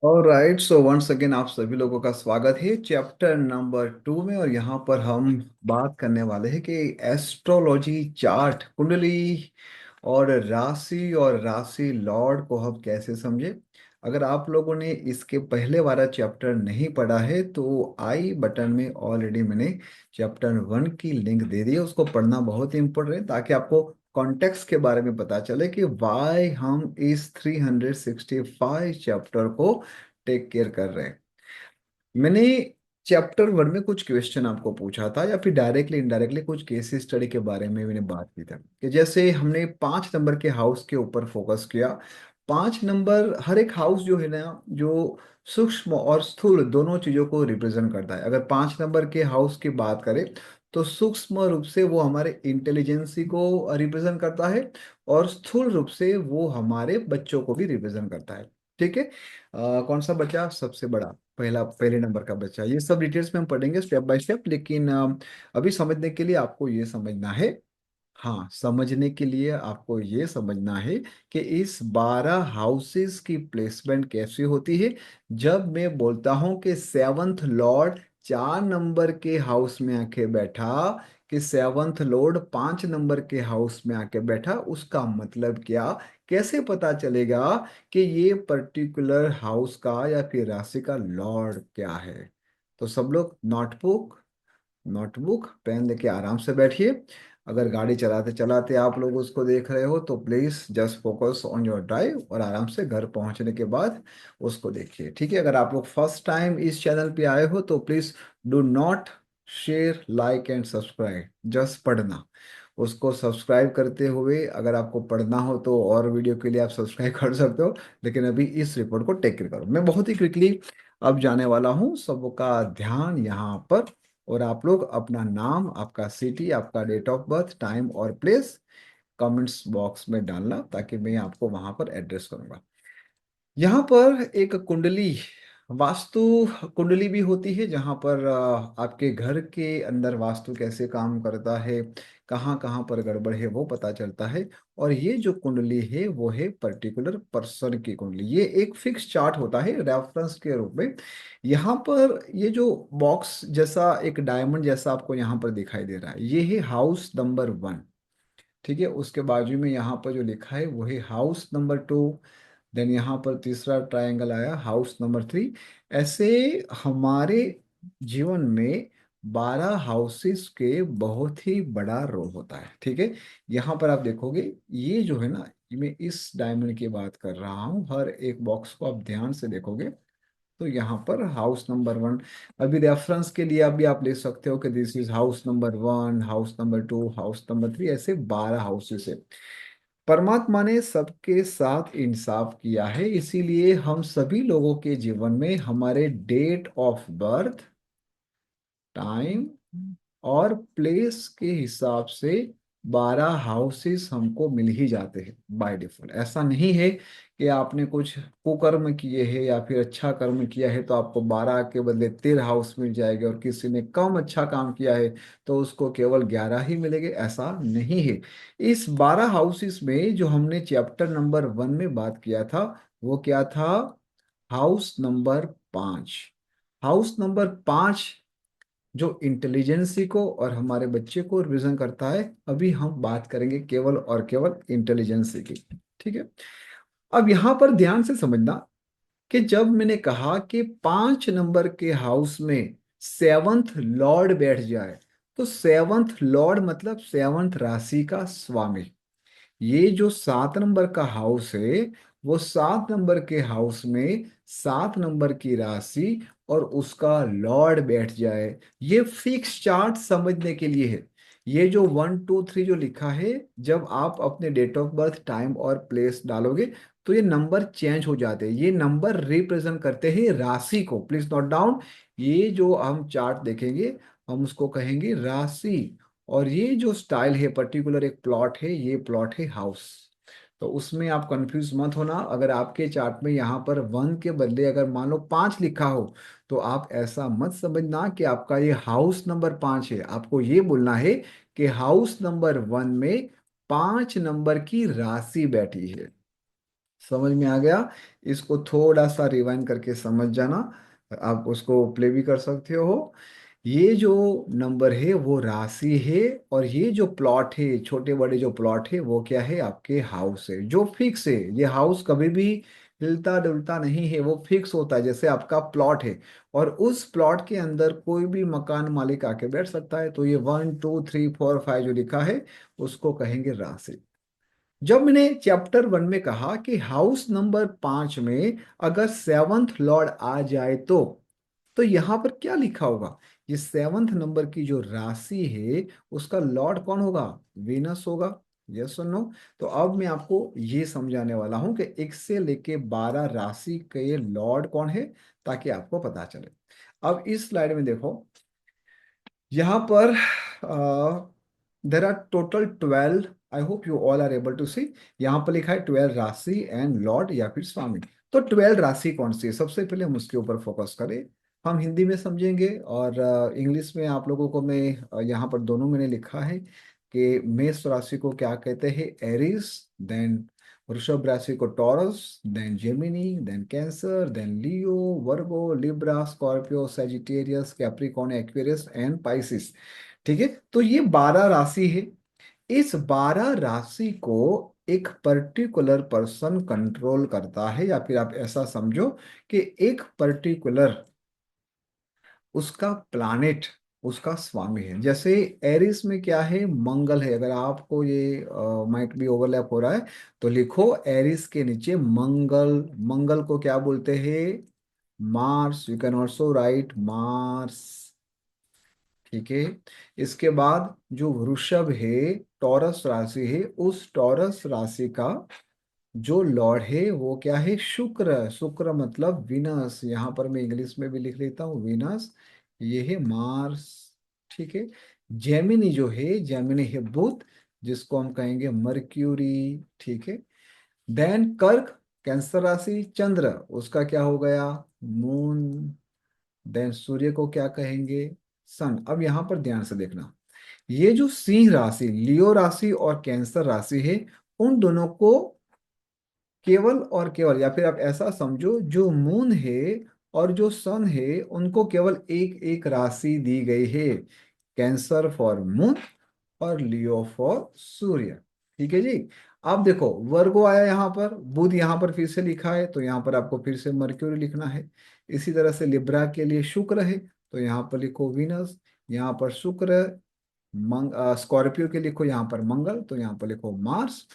Alright, so once again आप सभी लोगों का स्वागत है चैप्टर नंबर 2 में। और यहाँ पर हम बात करने वाले हैं कि एस्ट्रोलॉजी चार्ट, कुंडली और राशि लॉर्ड को हम कैसे समझे। अगर आप लोगों ने इसके पहले वाला चैप्टर नहीं पढ़ा है तो आई बटन में ऑलरेडी मैंने चैप्टर 1 की लिंक दे दी है। उसको पढ़ना बहुत ही इंपॉर्टेंट है ताकि आपको कॉन्टेक्स्ट के बारे में पता चले कि वाई हम इस 365 चैप्टर को टेक केयर कर रहे हैं। मैंने चैप्टर 1 में कुछ क्वेश्चन आपको पूछा था या फिर डायरेक्टली इनडायरेक्टली कुछ केस स्टडी के बारे में मैंने बात की थी कि जैसे हमने 5 नंबर के हाउस के ऊपर फोकस किया। 5 नंबर, हर एक हाउस जो है ना, जो सूक्ष्म और स्थूल दोनों चीजों को रिप्रेजेंट करता है। अगर 5 नंबर के हाउस की बात करें तो सूक्ष्म रूप से वो हमारे इंटेलिजेंसी को रिप्रेजेंट करता है और स्थूल रूप से वो हमारे बच्चों को भी रिप्रेजेंट करता है। ठीक है। कौन सा बच्चा सबसे बड़ा, पहले नंबर का बच्चा, ये सब डिटेल्स में हम पढ़ेंगे स्टेप बाय स्टेप। लेकिन अभी समझने के लिए आपको ये समझना है, हाँ, समझने के लिए आपको ये समझना है कि इस 12 हाउसेस की प्लेसमेंट कैसे होती है। जब मैं बोलता हूं कि सेवंथ लॉर्ड 4 नंबर के हाउस में आके बैठा, कि सेवंथ लॉर्ड 5 नंबर के हाउस में आके बैठा, उसका मतलब क्या, कैसे पता चलेगा कि ये पर्टिकुलर हाउस का या फिर राशि का लॉर्ड क्या है। तो सब लोग नोटबुक पेन लेके आराम से बैठिए। अगर गाड़ी चलाते चलाते आप लोग उसको देख रहे हो तो please just focus on your drive और आराम से घर पहुंचने के बाद उसको देखिए। ठीक है। अगर आप लोग फर्स्ट टाइम इस चैनल पे आए हो तो please do not share, like and subscribe, just पढ़ना। उसको सब्सक्राइब करते हुए अगर आपको पढ़ना हो तो और वीडियो के लिए आप सब्सक्राइब कर सकते हो, लेकिन अभी इस रिपोर्ट को टेक केयर करो। मैं बहुत ही क्विकली अब जाने वाला हूँ, सबका ध्यान यहाँ पर। और आप लोग अपना नाम, आपका सिटी, आपका डेट ऑफ बर्थ, टाइम और प्लेस कमेंट्स बॉक्स में डालना ताकि मैं आपको वहां पर एड्रेस करूंगा। यहाँ पर एक कुंडली, वास्तु कुंडली भी होती है जहाँ पर आपके घर के अंदर वास्तु कैसे काम करता है, कहाँ कहाँ पर गड़बड़ है वो पता चलता है। और ये जो कुंडली है वो है पर्टिकुलर पर्सन की कुंडली। ये एक फिक्स चार्ट होता है रेफरेंस के रूप में। यहाँ पर ये जो बॉक्स जैसा एक डायमंड जैसा आपको यहाँ पर दिखाई दे रहा है, ये है हाउस नंबर 1। ठीक है। उसके बाजू में यहाँ पर जो लिखा है वो है हाउस नंबर 2। देन यहाँ पर तीसरा ट्रायंगल आया हाउस नंबर 3। ऐसे हमारे जीवन में 12 हाउसेस के बहुत ही बड़ा रोल होता है। ठीक है। यहाँ पर आप देखोगे, ये जो है ना, मैं इस डायमंड की बात कर रहा हूँ, हर एक बॉक्स को आप ध्यान से देखोगे तो यहाँ पर हाउस नंबर 1, अभी रेफरेंस के लिए अभी आप ले सकते हो कि this is house number 1, house number 2, house number 3, ऐसे 12 हाउसेस है। परमात्मा ने सबके साथ इंसाफ किया है, इसीलिए हम सभी लोगों के जीवन में हमारे डेट ऑफ बर्थ, टाइम और प्लेस के हिसाब से 12 हाउसेस हमको मिल ही जाते हैं बाय डिफॉल्ट। ऐसा नहीं है कि आपने कुछ कुकर्म किए हैं या फिर अच्छा कर्म किया है तो आपको 12 के बदले 13 हाउस मिल जाएंगे, और किसी ने कम अच्छा काम किया है तो उसको केवल 11 ही मिलेंगे। ऐसा नहीं है। इस 12 हाउसेस में जो हमने चैप्टर नंबर 1 में बात किया था वो क्या था, हाउस नंबर 5। हाउस नंबर 5 जो इंटेलिजेंसी को और हमारे बच्चे को रिप्रेजेंट करता है। अभी हम बात करेंगे केवल और केवल इंटेलिजेंसी की। ठीक है। अब यहां पर ध्यान से समझना कि जब मैंने कहा कि 5 नंबर के हाउस में सेवंथ लॉर्ड बैठ जाए, तो सेवंथ लॉर्ड मतलब सेवंथ राशि का स्वामी। ये जो 7 नंबर का हाउस है, वो 7 नंबर के हाउस में 7 नंबर की राशि और उसका लॉर्ड बैठ जाए, ये फिक्स चार्ट समझने के लिए है। ये जो 1 2 3 जो लिखा है, जब आप अपने डेट ऑफ बर्थ, टाइम और प्लेस डालोगे तो ये नंबर चेंज हो जाते हैं। ये नंबर रिप्रेजेंट करते हैं राशि को। Please note down. ये जो हम चार्ट देखेंगे हम उसको कहेंगे राशि। और ये जो स्टाइल है, पर्टिकुलर एक प्लॉट है, ये प्लॉट है हाउस। तो उसमें आप कंफ्यूज मत होना। अगर आपके चार्ट में यहाँ पर 1 के बदले अगर मान लो 5 लिखा हो तो आप ऐसा मत समझना कि आपका ये हाउस नंबर 5 है। आपको ये बोलना है कि हाउस नंबर 1 में 5 नंबर की राशि बैठी है। समझ में आ गया? इसको थोड़ा सा रिवाइंड करके समझ जाना। आप उसको प्ले भी कर सकते हो। ये जो नंबर है वो राशि है, और ये जो प्लॉट है, छोटे बड़े जो प्लॉट है, वो क्या है? आपके हाउस है, जो फिक्स है। ये हाउस कभी भी हिलता डुलता नहीं है, वो फिक्स होता है, जैसे आपका प्लॉट है। और उस प्लॉट के अंदर कोई भी मकान मालिक आके बैठ सकता है। तो ये 1 2 3 4 5 जो लिखा है, उसको कहेंगे राशि। जब मैंने चैप्टर 1 में कहा कि हाउस नंबर 5 में अगर सेवंथ लॉर्ड आ जाए तो यहां पर क्या लिखा होगा? ये सेवंथ नंबर की जो राशि है, उसका लॉर्ड कौन होगा? वीनस होगा। यस और नो? तो अब मैं आपको ये समझाने वाला हूं कि 1 से लेके 12 राशि के लॉर्ड कौन है, ताकि आपको पता चले। अब इस स्लाइड में देखो, यहाँ पर there are total 12। I hope you all are able to see. यहाँ पर लिखा है 12 राशि एंड लॉर्ड या फिर स्वामी। तो 12 राशि कौन सी है? सबसे पहले हम उसके ऊपर फोकस करें। हम हिंदी में समझेंगे, और इंग्लिश में आप लोगों को मैं यहाँ पर दोनों मैंने लिखा है कि मेष राशि को क्या कहते हैं? एरिस। देन वृषभ राशि को Taurus, then Gemini, then Cancer, then Leo, Virgo, Libra, Scorpio, Sagittarius, Capricorn, Aquarius and Pisces. ठीक है, तो ये 12 राशि है। इस 12 राशि को एक पर्टिकुलर पर्सन कंट्रोल करता है, या फिर आप ऐसा समझो कि एक पर्टिकुलर उसका प्लानेट उसका स्वामी है। जैसे एरिस में क्या है? मंगल है। अगर आपको ये माइट भी ओवरलैप हो रहा है, तो लिखो एरिस के नीचे मंगल। मंगल को क्या बोलते हैं? Mars. You can also right Mars. ठीक है। इसके बाद जो वृषभ है, टॉरस राशि है, उस टॉरस राशि का जो लॉर्ड है वो क्या है? शुक्र। शुक्र मतलब विनस। यहाँ पर मैं इंग्लिश में भी लिख लेता हूँ विनस। ये है मार्स। ठीक है। जेमिनी जो है, जेमिनी है बुध, जिसको हम कहेंगे मर्क्यूरी। ठीक है। देन कर्क, कैंसर राशि, चंद्र, उसका क्या हो गया? मून। देन सूर्य को क्या कहेंगे? सन। अब यहां पर ध्यान से देखना, ये जो सिंह राशि, लियो राशि और कैंसर राशि है, उन दोनों को केवल और केवल, या फिर आप ऐसा समझो, जो मून है और जो सन है, उनको केवल एक एक राशि दी गई है। कैंसर फॉर मून और लियो फॉर सूर्य। ठीक है जी। अब देखो, वर्गो आया यहाँ पर, बुध यहाँ पर फिर से लिखा है, तो यहाँ पर आपको फिर से मर्क्यूरी लिखना है। इसी तरह से लिब्रा के लिए शुक्र है, तो यहाँ पर लिखो विनस। यहाँ पर शुक्र। स्कॉर्पियो के लिखो यहाँ पर मंगल, तो यहाँ पर लिखो मार्स।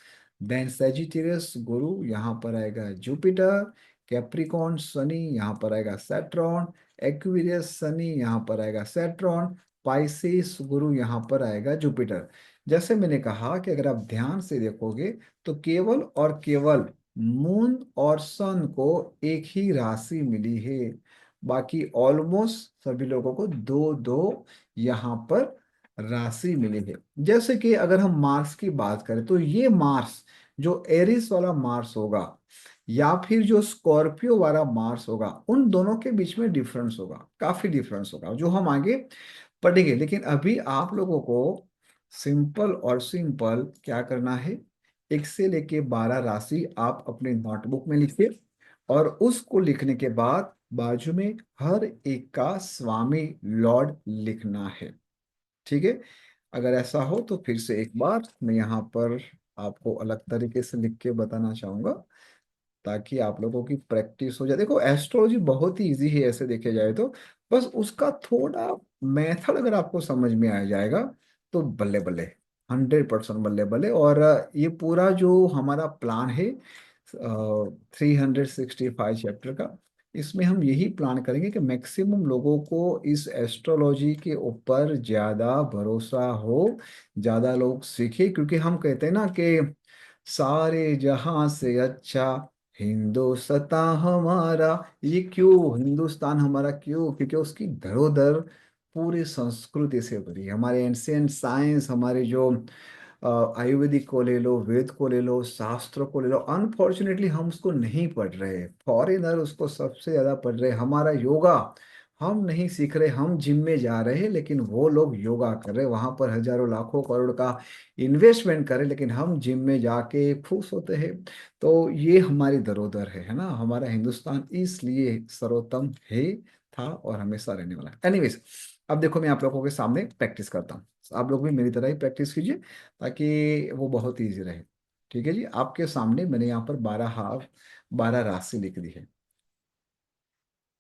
देन सेजिटेरियस गुरु, यहाँ पर आएगा जुपिटर। कैप्रिकॉर्न शनि, यहाँ पर आएगा सैटर्न। एक्वेरियस शनि, यहाँ पर आएगा सैटर्न। पाइसेस गुरु, यहाँ पर आएगा जुपिटर। जैसे मैंने कहा कि अगर आप ध्यान से देखोगे, तो केवल और केवल मून और सन को एक ही राशि मिली है। बाकी ऑलमोस्ट सभी लोगों को दो दो यहाँ पर राशि मिली है। जैसे कि अगर हम मार्स की बात करें, तो ये मार्स, जो एरिस वाला मार्स होगा या फिर जो स्कॉर्पियो वाला मार्स होगा, उन दोनों के बीच में डिफरेंस होगा, काफी डिफरेंस होगा, जो हम आगे पढ़ेंगे। लेकिन अभी आप लोगों को सिंपल और सिंपल क्या करना है? 1 से लेके 12 राशि आप अपने नोटबुक में लिखिए, और उसको लिखने के बाद बाजू में हर एक का स्वामी लॉर्ड लिखना है। ठीक है। अगर ऐसा हो तो फिर से एक बार मैं यहाँ पर आपको अलग तरीके से लिख के बताना चाहूंगा, ताकि आप लोगों की प्रैक्टिस हो जाए। देखो, एस्ट्रोलॉजी बहुत ही इजी है ऐसे देखे जाए तो। बस उसका थोड़ा मेथड अगर आपको समझ में आ जाएगा, तो बल्ले बल्ले, 100% बल्ले बल्ले। और ये पूरा जो हमारा प्लान है 365 चैप्टर का, इसमें हम यही प्लान करेंगे कि मैक्सिमम लोगों को इस एस्ट्रोलॉजी के ऊपर ज़्यादा भरोसा हो, ज़्यादा लोग सीखे। क्योंकि हम कहते हैं ना कि सारे जहां से अच्छा हिंदुस्तान हमारा। ये क्यों हिंदुस्तान हमारा? क्यों? क्योंकि उसकी धरोहर पूरी संस्कृति से भरी है। हमारे एंशियंट साइंस, हमारे जो आयुर्वेदिक को ले लो, वेद को ले लो, शास्त्रों को ले लो, अनफॉर्चुनेटली हम उसको नहीं पढ़ रहे। फॉरेनर उसको सबसे ज्यादा पढ़ रहे। हमारा योगा, हम नहीं सीख रहे, हम जिम में जा रहे हैं लेकिन वो लोग योगा कर रहे हैं, वहां पर हजारों लाखों करोड़ का इन्वेस्टमेंट करें, लेकिन हम जिम में जाके खुश होते हैं। तो ये हमारी धरोहर है ना, हमारा हिंदुस्तान इसलिए सर्वोत्तम है, था और हमेशा रहने वाला है। एनीवेज, अब देखो मैं आप लोगों के सामने प्रैक्टिस करता हूँ, आप लोग भी मेरी तरह ही प्रैक्टिस कीजिए ताकि वो बहुत ईजी रहे। ठीक है जी, आपके सामने मैंने यहाँ पर 12 राशि लिख दी है।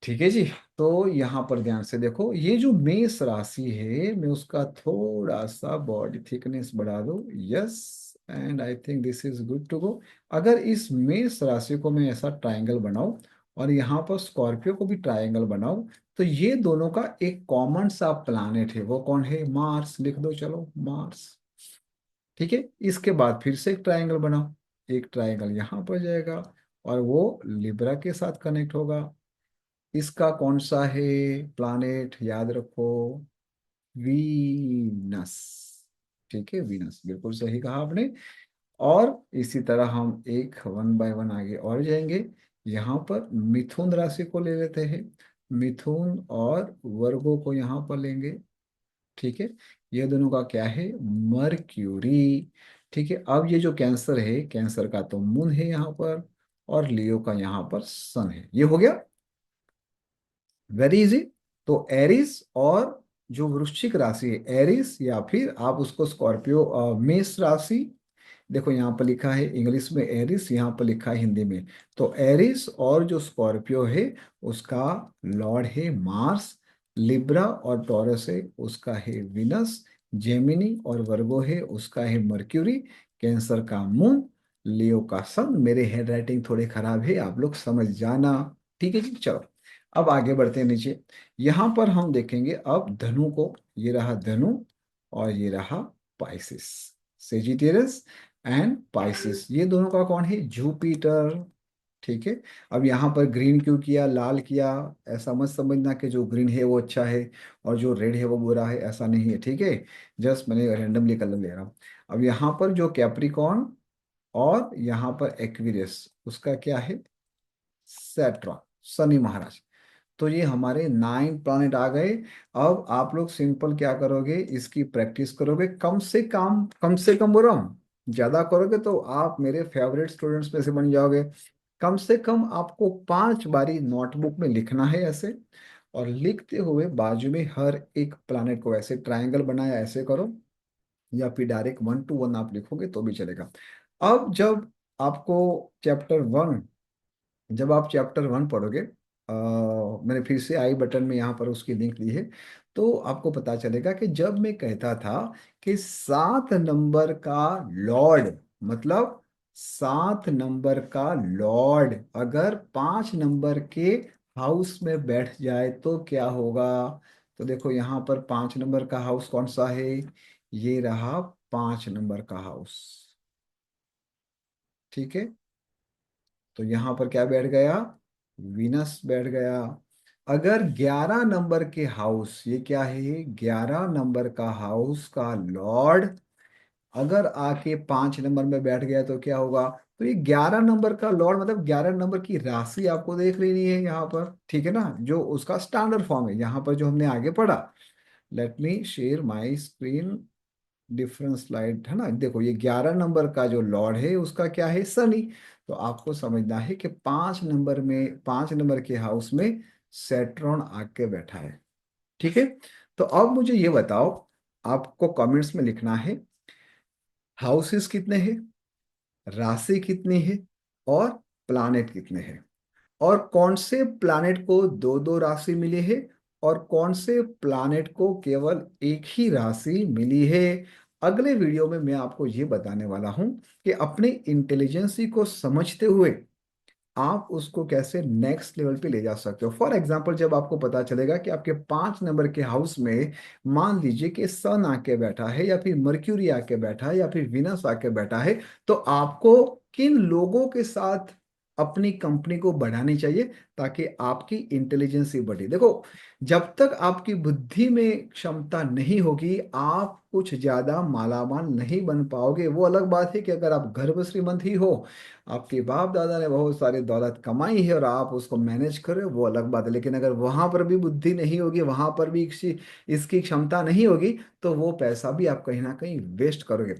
ठीक है जी, तो यहाँ पर ध्यान से देखो, ये जो मेष राशि है मैं उसका थोड़ा सा बॉडी थिकनेस बढ़ा दूं। Yes, and I think this is good to go. अगर इस मेष राशि को मैं ऐसा ट्रायंगल बनाऊं और यहाँ पर स्कॉर्पियो को भी ट्रायंगल बनाऊं, तो ये दोनों का एक कॉमन सा प्लैनेट है, वो कौन है? मार्स। लिख दो चलो, मार्स। ठीक है, इसके बाद फिर से एक ट्रायंगल बनाओ, एक ट्रायंगल यहाँ पर जाएगा और वो लिब्रा के साथ कनेक्ट होगा। इसका कौन सा है प्लैनेट? याद रखो, वीनस। ठीक है, वीनस, बिल्कुल सही कहा आपने। और इसी तरह हम एक वन बाय वन आगे और जाएंगे। यहाँ पर मिथुन राशि को ले लेते हैं, मिथुन और वर्गो को यहाँ पर लेंगे। ठीक है, ये दोनों का क्या है? मर्क्यूरी। ठीक है, अब ये जो कैंसर है, कैंसर का तो मून है यहाँ पर, और लियो का यहाँ पर सन है। ये हो गया वेरी इजी। तो एरिस और जो वृश्चिक राशि है एरिस, या फिर आप उसको स्कॉर्पियो मेष राशि, देखो यहाँ पर लिखा है इंग्लिश में एरिस, यहाँ पर लिखा है हिंदी में। तो एरिस और जो स्कॉर्पियो है उसका लॉर्ड है मार्स, लिब्रा और टॉरस है उसका है विनस, जेमिनी और वर्गो है उसका है मर्क्यूरी, कैंसर का मून, लियो का सन। मेरे हैंड राइटिंग थोड़े खराब है, आप लोग समझ जाना। ठीक है जी, चलो अब आगे बढ़ते हैं नीचे। यहाँ पर हम देखेंगे अब धनु को, ये रहा धनु और ये रहा पाइसिस, सेजिटेरियस एंड पाइसिस, ये दोनों का कौन है? जुपिटर। ठीक है, अब यहाँ पर ग्रीन क्यों किया, लाल किया? ऐसा मत समझना कि जो ग्रीन है वो अच्छा है और जो रेड है वो बुरा है, ऐसा नहीं है। ठीक है, जस्ट मैंने रैंडमली कलर ले रहा हूँ। अब यहाँ पर जो कैप्रिकॉर्न और यहाँ पर एक्वेरियस, उसका क्या है? सैटर्न, शनि महाराज। तो ये हमारे 9 प्लैनेट आ गए। अब आप लोग सिंपल क्या करोगे, इसकी प्रैक्टिस करोगे, कम से कम बोल रहा हूँ, ज्यादा करोगे तो आप मेरे फेवरेट स्टूडेंट्स में से बन जाओगे। कम से कम आपको 5 बारी नोटबुक में लिखना है ऐसे, और लिखते हुए बाजू में हर एक प्लैनेट को ऐसे ट्रायंगल बनाया ऐसे करो, या फिर डायरेक्ट 1 to 1 आप लिखोगे तो भी चलेगा। अब आपको चैप्टर वन जब आप चैप्टर 1 पढ़ोगे, मैंने फिर से आई बटन में यहाँ पर उसकी लिंक दी है, तो आपको पता चलेगा कि जब मैं कहता था कि 7 नंबर का लॉर्ड, मतलब 7 नंबर का लॉर्ड अगर 5 नंबर के हाउस में बैठ जाए तो क्या होगा? तो देखो यहाँ पर 5 नंबर का हाउस कौन सा है? ये रहा 5 नंबर का हाउस। ठीक है, तो यहां पर क्या बैठ गया? वीनस बैठ गया। अगर 11 नंबर के हाउस, ये क्या है? 11 नंबर का हाउस का लॉर्ड अगर आके 5 नंबर में बैठ गया तो क्या होगा? तो ये 11 नंबर का लॉर्ड मतलब 11 नंबर की राशि आपको देख लेनी है यहाँ पर। ठीक है ना, जो उसका स्टैंडर्ड फॉर्म है यहाँ पर जो हमने आगे पढ़ा। Let me share my screen, different slide है ना। देखो ये 11 नंबर का जो लॉर्ड है उसका क्या है? शनि। तो आपको समझना है कि 5 नंबर के हाउस में सैटर्न आके बैठा है। ठीक है, तो अब मुझे ये बताओ, आपको कमेंट्स में लिखना है हाउसेस कितने हैं, राशि कितनी है, और प्लानेट कितने हैं, और कौन से प्लानेट को दो दो राशि मिली है, और कौन से प्लानेट को केवल एक ही राशि मिली है। अगले वीडियो में मैं आपको ये बताने वाला हूं कि अपने इंटेलिजेंसी को समझते हुए आप उसको कैसे नेक्स्ट लेवल पे ले जा सकते हो। फॉर एग्जाम्पल, जब आपको पता चलेगा कि आपके 5 नंबर के हाउस में मान लीजिए कि सन आके बैठा है, या फिर मर्क्यूरी आके बैठा है, या फिर विनस आके बैठा है, तो आपको किन लोगों के साथ अपनी कंपनी को बढ़ानी चाहिए ताकि आपकी इंटेलिजेंस ही बढ़े। देखो, जब तक आपकी बुद्धि में क्षमता नहीं होगी, आप कुछ ज्यादा मालामाल नहीं बन पाओगे। वो अलग बात है कि अगर आप गर्भ श्रीमंत ही हो, आपके बाप दादा ने बहुत सारी दौलत कमाई है और आप उसको मैनेज कर रहे हो, वो अलग बात है। लेकिन अगर वहां पर भी बुद्धि नहीं होगी, वहां पर भी इसकी क्षमता नहीं होगी, तो वो पैसा भी आप कहीं ना कहीं वेस्ट करोगे।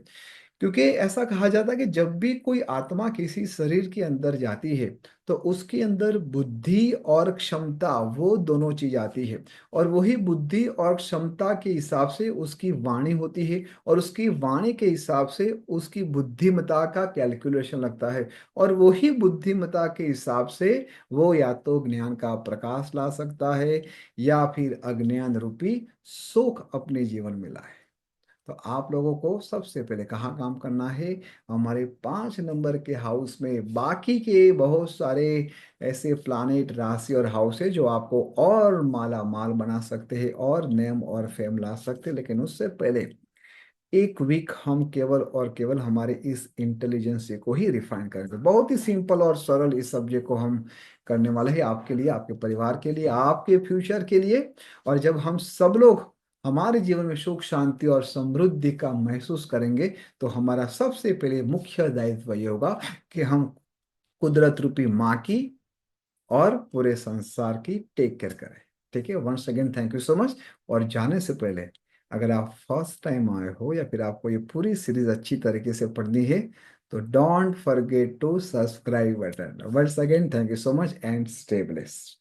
क्योंकि ऐसा कहा जाता है कि जब भी कोई आत्मा किसी शरीर के अंदर जाती है, तो उसके अंदर बुद्धि और क्षमता, वो दोनों चीज आती है। और वही बुद्धि और क्षमता के हिसाब से उसकी वाणी होती है, और उसकी वाणी के हिसाब से उसकी बुद्धिमत्ता का कैलकुलेशन लगता है। और वही बुद्धिमत्ता के हिसाब से वो या तो ज्ञान का प्रकाश ला सकता है, या फिर अज्ञान रूपी सुख अपने जीवन में लाए। तो आप लोगों को सबसे पहले कहाँ काम करना है? हमारे 5 नंबर के हाउस में। बाकी के बहुत सारे ऐसे प्लानेट, राशि और हाउस है जो आपको और माला माल बना सकते हैं और नेम और फेम ला सकते हैं। लेकिन उससे पहले एक वीक हम केवल और केवल हमारे इस इंटेलिजेंस को ही रिफाइन करेंगे। बहुत ही सिंपल और सरल इस सब्जेक्ट को हम करने वाले हैं, आपके लिए, आपके परिवार के लिए, आपके फ्यूचर के लिए। और जब हम सब लोग हमारे जीवन में सुख शांति और समृद्धि का महसूस करेंगे, तो हमारा सबसे पहले मुख्य दायित्व ये होगा कि हम कुदरत रूपी माँ की और पूरे संसार की टेक केयर करें। ठीक है, once again thank you so much. और जाने से पहले, अगर आप फर्स्ट टाइम आए हो या फिर आपको ये पूरी सीरीज अच्छी तरीके से पढ़नी है, तो don't forget to subscribe button. Once again thank you so much and stay blessed.